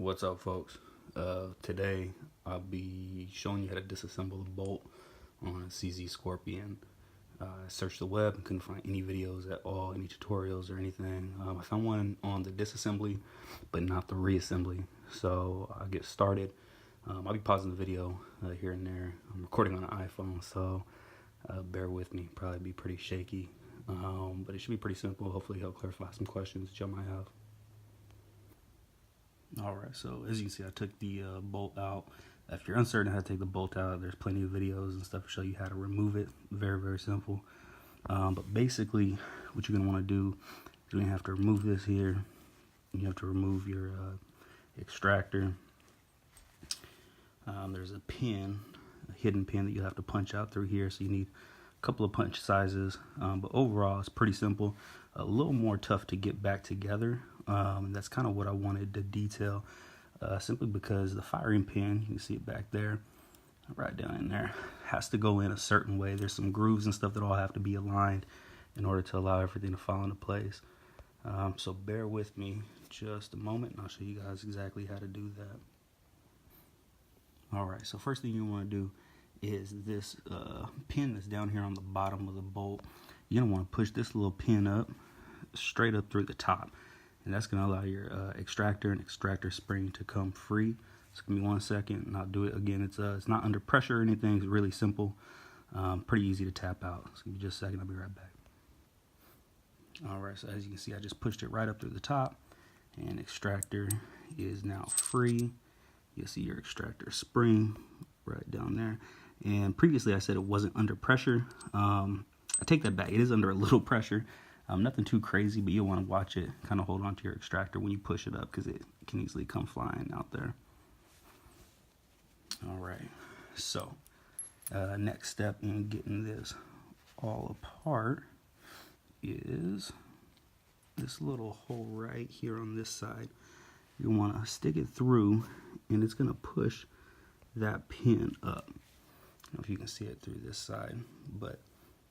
What's up, folks? Today I'll be showing you how to disassemble a bolt on a CZ Scorpion. I searched the web and couldn't find any videos at all, any tutorials or anything. I found one on the disassembly, but not the reassembly. So I'll get started. I'll be pausing the video here and there. I'm recording on an iPhone, so bear with me. Probably be pretty shaky, but it should be pretty simple. Hopefully help clarify some questions that y'all might have. Alright, so as you can see, I took the bolt out. If you're uncertain how to take the bolt out, there's plenty of videos and stuff to show you how to remove it. Very, very simple. But basically, what you're going to want to do is you're going to have to remove this here. You have to remove your extractor. There's a pin, a hidden pin that you'll have to punch out through here. So you need a couple of punch sizes. But overall, it's pretty simple. A little more tough to get back together. That's kind of what I wanted to detail, simply because the firing pin, you can see it back there, right down in there, has to go in a certain way. There's some grooves and stuff that all have to be aligned in order to allow everything to fall into place. So bear with me just a moment and I'll show you guys exactly how to do that. Alright, so first thing you want to do is this pin that's down here on the bottom of the bolt. You're going to want to push this little pin up, straight up through the top. And that's going to allow your extractor and extractor spring to come free. So give me 1 second and I'll do it again. It's not under pressure or anything. It's really simple. Pretty easy to tap out. So give me just a second. I'll be right back. Alright, so as you can see, I just pushed it right up through the top. And extractor is now free. You'll see your extractor spring right down there. And previously I said it wasn't under pressure. I take that back. It is under a little pressure. Nothing too crazy, but you'll want to watch it, kind of hold on to your extractor when you push it up because it can easily come flying out there. Alright, so next step in getting this all apart is this little hole right here on this side. You want to stick it through and it's going to push that pin up. I don't know if you can see it through this side, but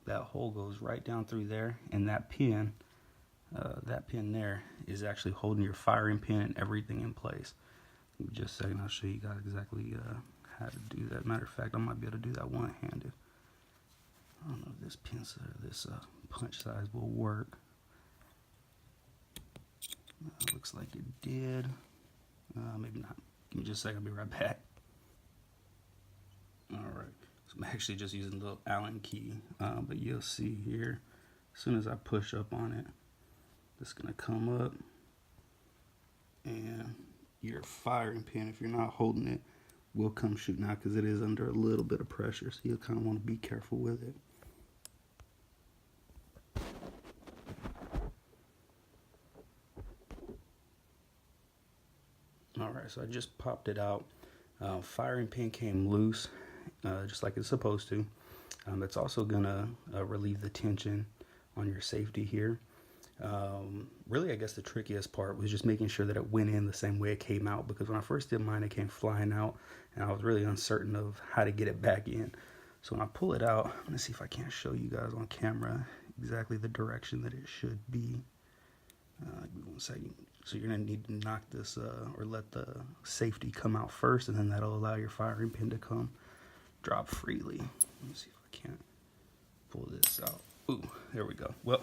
that hole goes right down through there, and that pin there is actually holding your firing pin and everything in place. Give me just a second, I'll show you guys exactly how to do that. Matter of fact, I might be able to do that one-handed. I don't know if this pin or this punch size will work. Looks like it did. Maybe not. Give me just a second, I'll be right back. Alright. So I'm actually just using the little Allen key, but you'll see here, as soon as I push up on it, it's going to come up, and your firing pin, if you're not holding it, will come shooting out because it is under a little bit of pressure, so you'll kind of want to be careful with it. Alright, so I just popped it out. Firing pin came loose. Just like it's supposed to. It's also gonna relieve the tension on your safety here. Really, I guess the trickiest part was just making sure that it went in the same way it came out, because when I first did mine, it came flying out and I was really uncertain of how to get it back in. So when I pull it out, I'm gonna see if I can't show you guys on camera exactly the direction that it should be. Give me 1 second. So you're gonna need to knock this or let the safety come out first, and then that'll allow your firing pin to come drop freely. Let me see if I can't pull this out. Ooh, there we go. Well,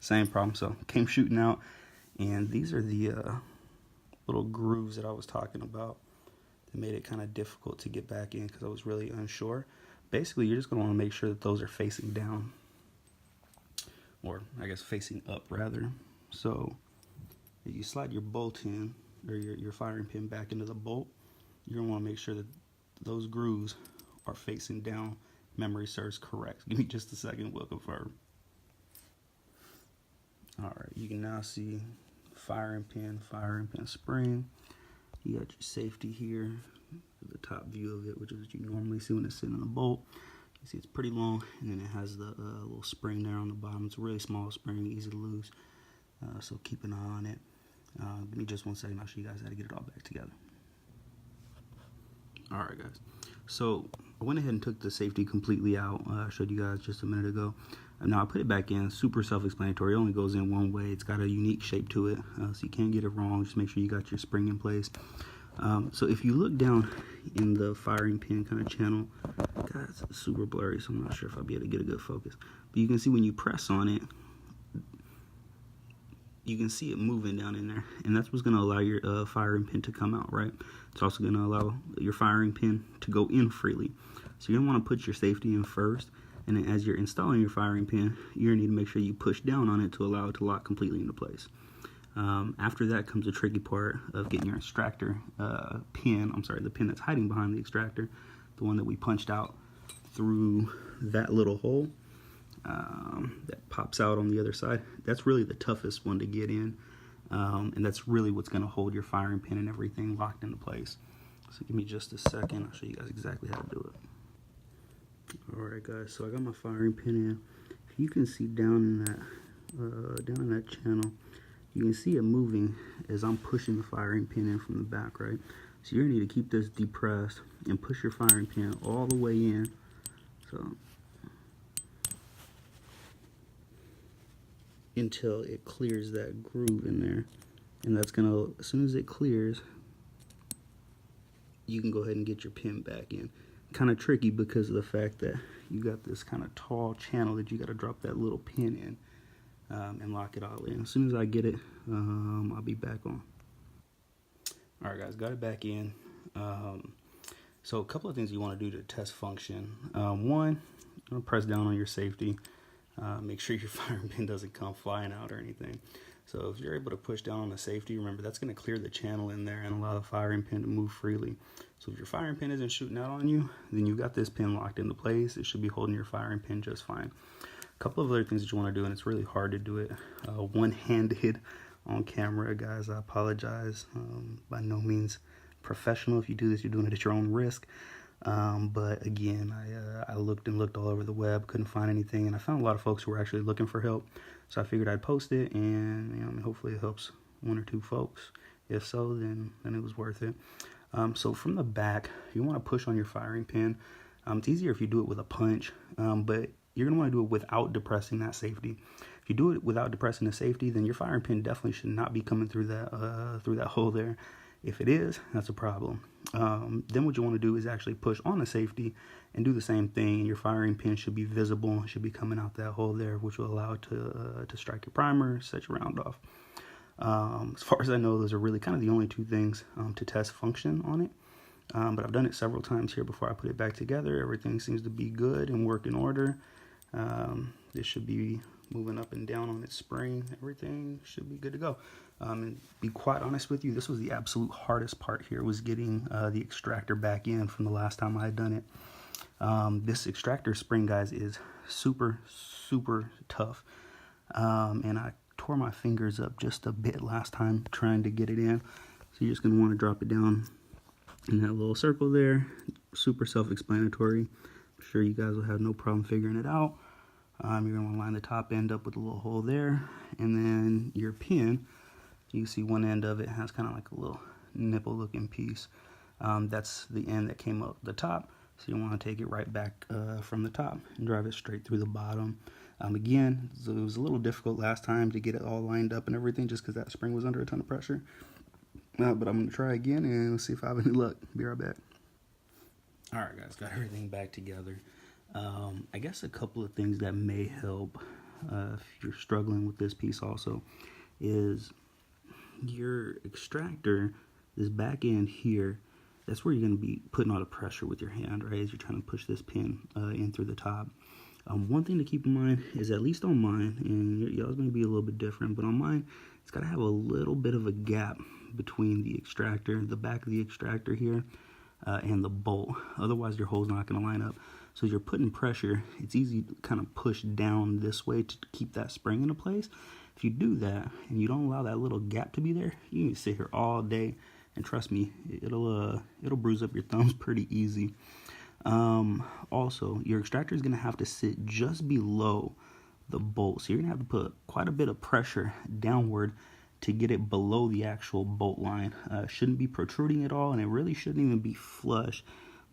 same problem. So came shooting out, and these are the little grooves that I was talking about that made it kind of difficult to get back in because I was really unsure. Basically, you're just going to want to make sure that those are facing down, or I guess facing up rather. So if you slide your bolt in, or your firing pin back into the bolt, you're going to want to make sure that those grooves are facing down. Memory serves correct. Give me just a second, we'll confirm. Alright, you can now see firing pin spring. You got your safety here, the top view of it, which is what you normally see when it's sitting in a bolt. You see it's pretty long, and then it has the little spring there on the bottom. It's a really small spring, easy to lose, so keep an eye on it. Give me just 1 second, I'll show you guys how to get it all back together. Alright guys, so I went ahead and took the safety completely out. I showed you guys just a minute ago. Now I put it back in, super self-explanatory. It only goes in one way. It's got a unique shape to it, so you can't get it wrong. Just make sure you got your spring in place. So if you look down in the firing pin kind of channel, guys, it's super blurry, so I'm not sure if I'll be able to get a good focus. But you can see when you press on it, you can see it moving down in there, and that's what's going to allow your firing pin to come out, right? It's also going to allow your firing pin to go in freely. So you're going to want to put your safety in first, and then as you're installing your firing pin, you're going to need to make sure you push down on it to allow it to lock completely into place. After that comes the tricky part of getting your extractor pin, the pin that's hiding behind the extractor, the one that we punched out through that little hole that pops out on the other side. That's really the toughest one to get in, and that's really what's going to hold your firing pin and everything locked into place. So give me just a second, I'll show you guys exactly how to do it. Alright guys, so I got my firing pin in. If you can see down in that channel, you can see it moving as I'm pushing the firing pin in from the back, right? So you're going to need to keep this depressed and push your firing pin all the way in. So until it clears that groove in there. And that's going to, as soon as it clears, you can go ahead and get your pin back in. Kind of tricky because of the fact that you got this kind of tall channel that you got to drop that little pin in. And lock it all in. As soon as I get it, I'll be back on. Alright guys, got it back in. So a couple of things you want to do to test function. One, press down on your safety. Make sure your firing pin doesn't come flying out or anything. So if you're able to push down on the safety, remember that's going to clear the channel in there and allow the firing pin to move freely. So if your firing pin isn't shooting out on you, then you've got this pin locked into place. It should be holding your firing pin just fine. A couple of other things that you want to do, and it's really hard to do it one-handed on camera, guys. I apologize. By no means professional. If you do this, you're doing it at your own risk. But again, I looked and looked all over the web, couldn't find anything, and I found a lot of folks who were actually looking for help. So I figured I'd post it, and hopefully it helps one or two folks. If so, then it was worth it. So from the back, you want to push on your firing pin. It's easier if you do it with a punch, but you're going to want to do it without depressing that safety. If you do it without depressing the safety, then your firing pin definitely should not be coming through that hole there. If it is, that's a problem. Then what you want to do is actually push on the safety and do the same thing, and your firing pin should be visible. It should be coming out that hole there, which will allow it to strike your primer, set your round off. As far as I know, those are really kind of the only two things to test function on it. But I've done it several times here before I put it back together. Everything seems to be good and work in order. This should be moving up and down on its spring. Everything should be good to go. And be quite honest with you, this was the absolute hardest part here, was getting the extractor back in from the last time I had done it. This extractor spring, guys, is super tough. And I tore my fingers up just a bit last time trying to get it in. So you're just going to want to drop it down in that little circle there. Super self-explanatory. I'm sure you guys will have no problem figuring it out. You're going to want to line the top end up with a little hole there, and then your pin, you can see one end of it has kind of like a little nipple looking piece. That's the end that came up the top, so you want to take it right back from the top and drive it straight through the bottom. Again, so it was a little difficult last time to get it all lined up and everything, just because that spring was under a ton of pressure. But I'm going to try again and see if I have any luck. Be right back. Alright guys, got everything back together. I guess a couple of things that may help if you're struggling with this piece also is your extractor, this back end here, that's where you're going to be putting all the pressure with your hand, right, as you're trying to push this pin in through the top. One thing to keep in mind is, at least on mine, and y'all's going to be a little bit different, but on mine, it's got to have a little bit of a gap between the extractor, the back of the extractor here, and the bolt. Otherwise, your hole's not going to line up. So as you're putting pressure, it's easy to kind of push down this way to keep that spring into place. If you do that and you don't allow that little gap to be there, you can sit here all day, and trust me, it'll bruise up your thumbs pretty easy. Also, your extractor is going to have to sit just below the bolt, so you're going to have to put quite a bit of pressure downward to get it below the actual bolt line. Shouldn't be protruding at all, and it really shouldn't even be flush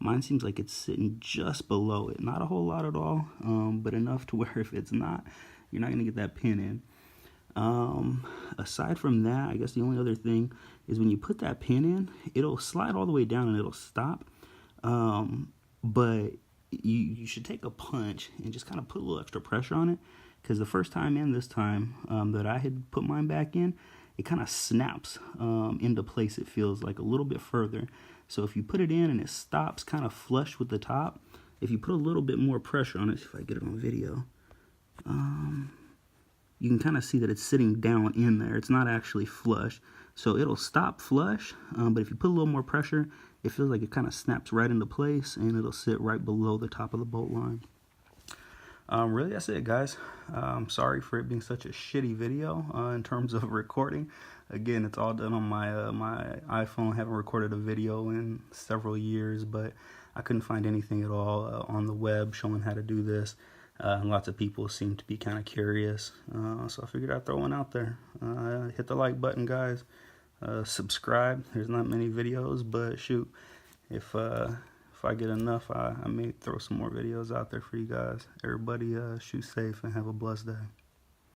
Mine seems like it's sitting just below it. Not a whole lot at all, but enough to where if it's not, you're not going to get that pin in. Aside from that, I guess the only other thing is when you put that pin in, it'll slide all the way down and it'll stop. But you should take a punch and just kind of put a little extra pressure on it, because the first time and this time that I had put mine back in, it kind of snaps into place. It feels like a little bit further. So if you put it in and it stops kind of flush with the top, if you put a little bit more pressure on it, if I get it on video, you can kind of see that it's sitting down in there. It's not actually flush. So it'll stop flush, but if you put a little more pressure, it feels like it kind of snaps right into place, and it'll sit right below the top of the bolt line. Really, that's it, guys. Sorry for it being such a shitty video in terms of recording. Again, it's all done on my my iPhone. I haven't recorded a video in several years, but I couldn't find anything at all on the web showing how to do this. And lots of people seem to be kind of curious, so I figured I'd throw one out there. Hit the like button, guys. Subscribe. There's not many videos, but shoot, if I get enough, I may throw some more videos out there for you guys. Everybody shoot safe and have a blessed day.